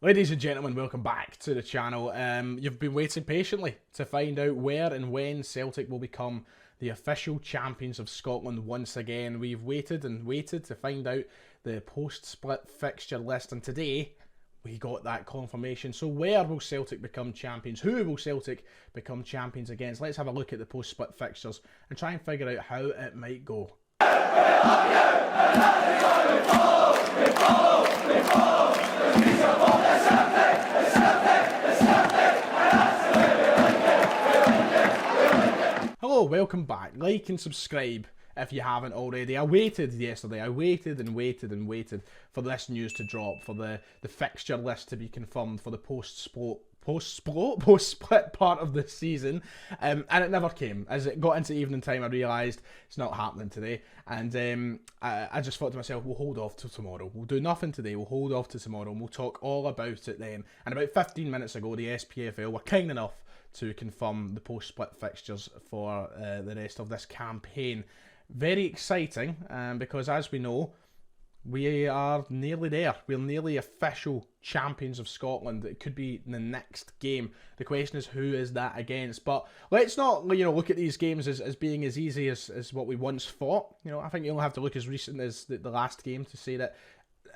Ladies and gentlemen, welcome back to the channel. You've been waiting patiently to find out where and when Celtic will become the official champions of Scotland once again. We've waited and waited to find out the post-split fixture list, and today we got that confirmation. So where will Celtic become champions? Who will Celtic become champions against? Let's have a look at the post-split fixtures and try and figure out how it might go. Hello, welcome back. Like and subscribe if you haven't already. I waited yesterday. I waited and waited and waited for this news to drop, for the fixture list to be confirmed for the post-split part of the season, and it never came. As it got into evening time, I realised it's not happening today, and I just thought to myself, we'll hold off till tomorrow. We'll do nothing today, we'll hold off till tomorrow, and we'll talk all about it then. And about 15 minutes ago, the SPFL were kind enough to confirm the post-split fixtures for the rest of this campaign. Very exciting, because as we know, we are nearly there. We're nearly official champions of Scotland. It could be in the next game. The question is, who is that against? But let's not, look at these games as being as easy as what we once thought. I think you only have to look as recent as the last game to say that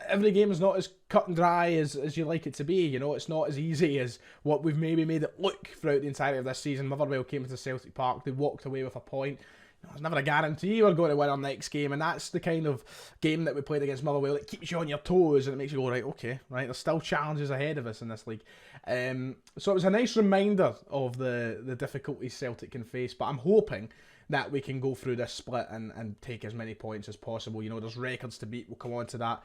every game is not as cut and dry as you like it to be. It's not as easy as what we've maybe made it look throughout the entirety of this season. Motherwell came into Celtic Park. They walked away with a point. There's never a guarantee we're going to win our next game, and that's the kind of game that we played against Motherwell. It keeps you on your toes and it makes you go, right, okay, right, there's still challenges ahead of us in this league. So it was a nice reminder of the difficulties Celtic can face, but I'm hoping that we can go through this split and take as many points as possible. There's records to beat, we'll come on to that,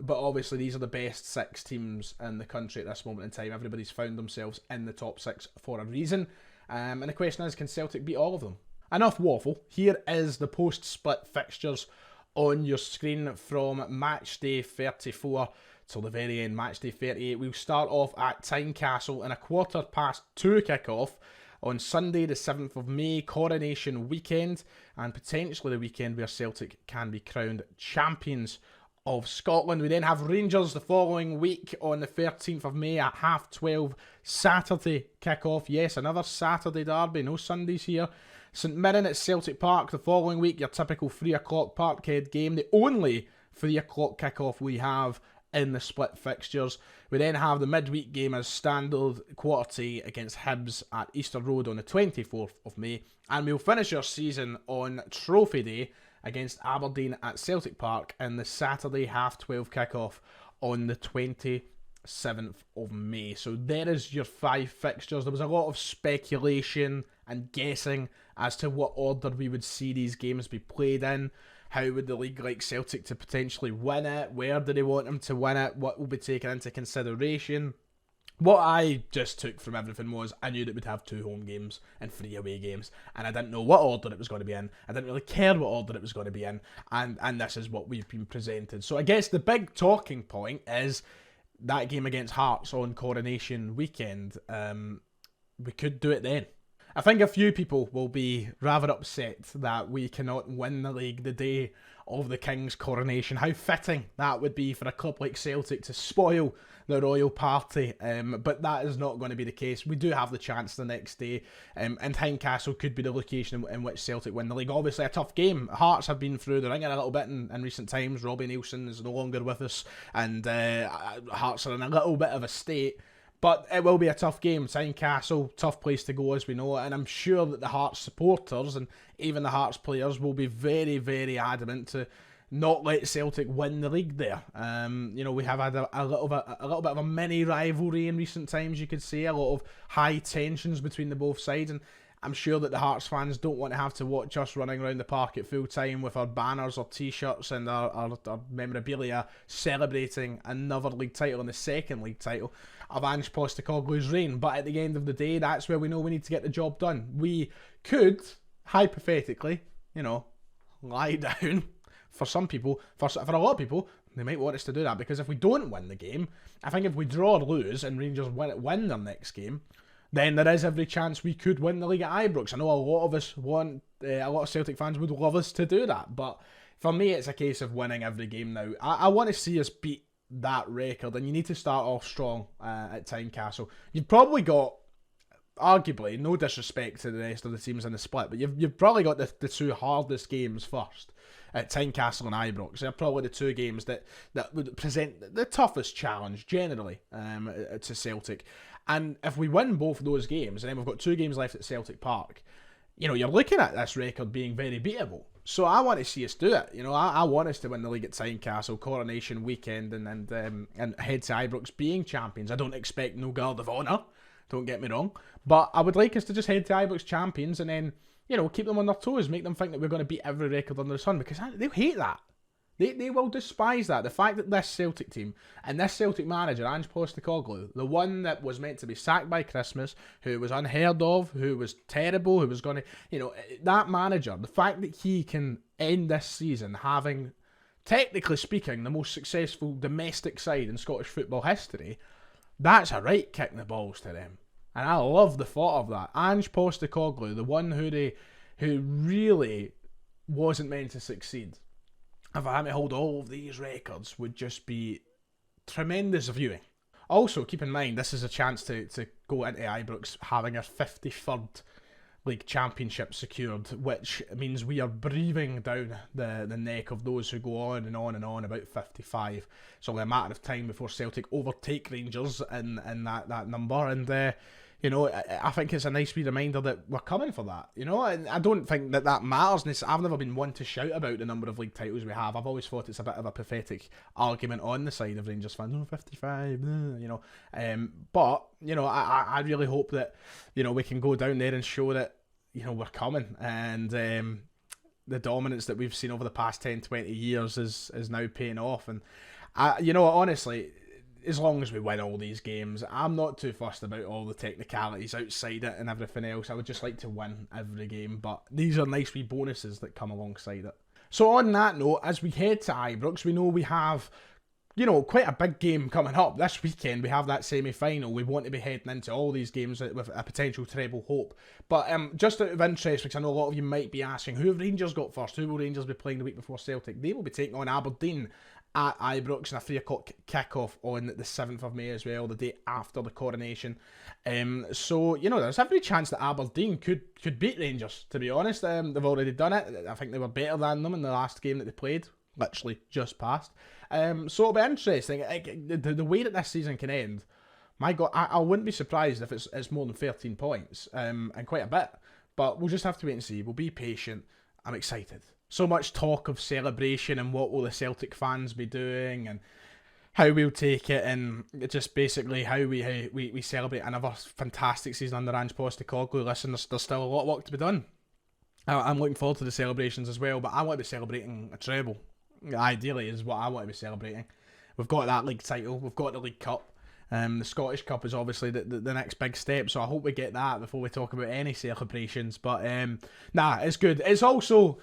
but obviously these are the best 6 teams in the country at this moment in time. Everybody's found themselves in the top 6 for a reason, and the question is, can Celtic beat all of them? Enough waffle. Here is the post-split fixtures on your screen from match day 34 till the very end, match day 38. We'll start off at Tynecastle in a 2:15 kick-off on Sunday the 7th of May, Coronation weekend, and potentially the weekend where Celtic can be crowned champions of Scotland. We then have Rangers the following week on the 13th of May at 12:30 Saturday kick-off. Yes, another Saturday derby, no Sundays here. St Mirren at Celtic Park the following week, your typical 3 o'clock Parkhead game, the only 3 o'clock kick-off we have in the split fixtures. We then have the midweek game as standard, 2:15 against Hibs at Easter Road on the 24th of May, and we'll finish our season on Trophy Day against Aberdeen at Celtic Park in the Saturday 12:30 kick-off on the 27th of May. So there is your 5 fixtures. There was a lot of speculation and guessing as to what order we would see these games be played in. How would the league like Celtic to potentially win it? Where do they want them to win it? What will be taken into consideration? What I just took from everything was I knew that we'd have 2 home games and 3 away games, and I didn't know what order it was going to be in. I didn't really care what order it was going to be in, and this is what we've been presented. So I guess the big talking point is that game against Hearts on Coronation weekend. We could do it then. I think a few people will be rather upset that we cannot win the league the day of the King's coronation. How fitting that would be for a club like Celtic to spoil the royal party, but that is not going to be the case. We do have the chance the next day, and Tynecastle could be the location in which Celtic win the league. Obviously a tough game. Hearts have been through the ringer a little bit in recent times. Robbie Neilson is no longer with us, and Hearts are in a little bit of a state. But it will be a tough game. Tynecastle, tough place to go as we know, and I'm sure that the Hearts supporters and even the Hearts players will be very, very adamant to not let Celtic win the league there. We have had a little bit of a mini rivalry in recent times, you could say, a lot of high tensions between the both sides, and I'm sure that the Hearts fans don't want to have to watch us running around the park at full time with our banners or t-shirts and our memorabilia celebrating another league title and the second league title of Ange Postecoglou's reign. But at the end of the day, that's where we know we need to get the job done. We could, hypothetically, lie down. For some people, for a lot of people, they might want us to do that, because if we don't win the game, I think if we draw or lose and Rangers win their next game, then there is every chance we could win the league at Ibrox. I know a lot of us want, a lot of Celtic fans would love us to do that, but for me it's a case of winning every game now. I want to see us beat that record, and you need to start off strong at Tynecastle. You've probably got, arguably, no disrespect to the rest of the teams in the split, but you've probably got the two hardest games first at Tynecastle and Ibrox. They're probably the two games that would present the toughest challenge generally to Celtic. And if we win both of those games, and then we've got 2 games left at Celtic Park, you know, you're looking at this record being very beatable. So I want to see us do it. You know, I want us to win the league at Tynecastle, Coronation weekend, and head to Ibrox being champions. I don't expect no Guard of Honour, don't get me wrong, but I would like us to just head to Ibrox champions and then, you know, keep them on their toes, make them think that we're going to beat every record under the sun, because they'll hate that. They will despise that. The fact that this Celtic team and this Celtic manager, Ange Postecoglou, the one that was meant to be sacked by Christmas, who was unheard of, who was terrible, who was going to, you know, that manager, the fact that he can end this season having, technically speaking, the most successful domestic side in Scottish football history, that's a right kick in the balls to them. And I love the thought of that. Ange Postecoglou, the one who really wasn't meant to succeed, if I had to hold all of these records, would just be tremendous viewing. Also, keep in mind, this is a chance to go into Ibrox having our 53rd league championship secured, which means we are breathing down the neck of those who go on and on and on about 55. It's only a matter of time before Celtic overtake Rangers in that number, and you know, I think it's a nice wee reminder that we're coming for that, you know, and I don't think that matters. I've never been one to shout about the number of league titles we have. I've always thought it's a bit of a pathetic argument on the side of Rangers fans. Oh, 55, you know. But, you know, I really hope that, you know, we can go down there and show that, you know, we're coming, and the dominance that we've seen over the past 10, 20 years is now paying off. And, you know, honestly, as long as we win all these games, I'm not too fussed about all the technicalities outside it and everything else. I would just like to win every game, but these are nice wee bonuses that come alongside it. So on that note, as we head to Ibrox, we know we have, you know, quite a big game coming up. This weekend we have that semi-final. We want to be heading into all these games with a potential treble hope. But just out of interest, because I know a lot of you might be asking, who have Rangers got first? Who will Rangers be playing the week before Celtic? They will be taking on Aberdeen at Ibrox in a 3 o'clock kick-off on the 7th of May as well, the day after the coronation. So, you know, there's every chance that Aberdeen could beat Rangers, to be honest. They've already done it. I think they were better than them in the last game that they played, literally just past. So it'll be interesting. The way that this season can end, my God, I wouldn't be surprised if it's more than 13 points, and quite a bit. But we'll just have to wait and see. We'll be patient. I'm excited. So much talk of celebration and what will the Celtic fans be doing and how we'll take it, and just basically how we celebrate another fantastic season under Ange Postecoglou. Listen, there's still a lot of work to be done. I'm looking forward to the celebrations as well, but I want to be celebrating a treble. Ideally is what I want to be celebrating. We've got that league title, we've got the League Cup. The Scottish Cup is obviously the next big step, so I hope we get that before we talk about any celebrations. But nah, it's good. It's also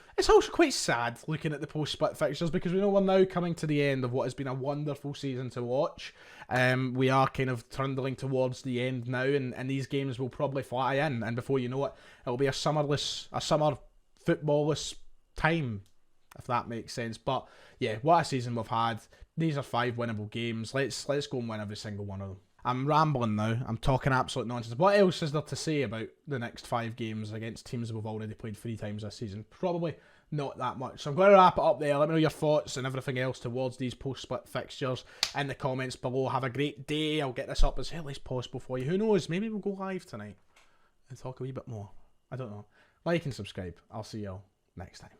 quite sad looking at the post-split fixtures, because we know we're now coming to the end of what has been a wonderful season to watch. We are kind of trundling towards the end now, and these games will probably fly in, and before you know it, it'll be a summer footballless time, if that makes sense. But yeah, what a season we've had. These are 5 winnable games. Let's go and win every single one of them. I'm rambling now. I'm talking absolute nonsense. What else is there to say about the next 5 games against teams that we've already played 3 times this season? Probably not that much. So I'm going to wrap it up there. Let me know your thoughts and everything else towards these post-split fixtures in the comments below. Have a great day. I'll get this up as early as possible for you. Who knows? Maybe we'll go live tonight and talk a wee bit more. I don't know. Like and subscribe. I'll see you all next time.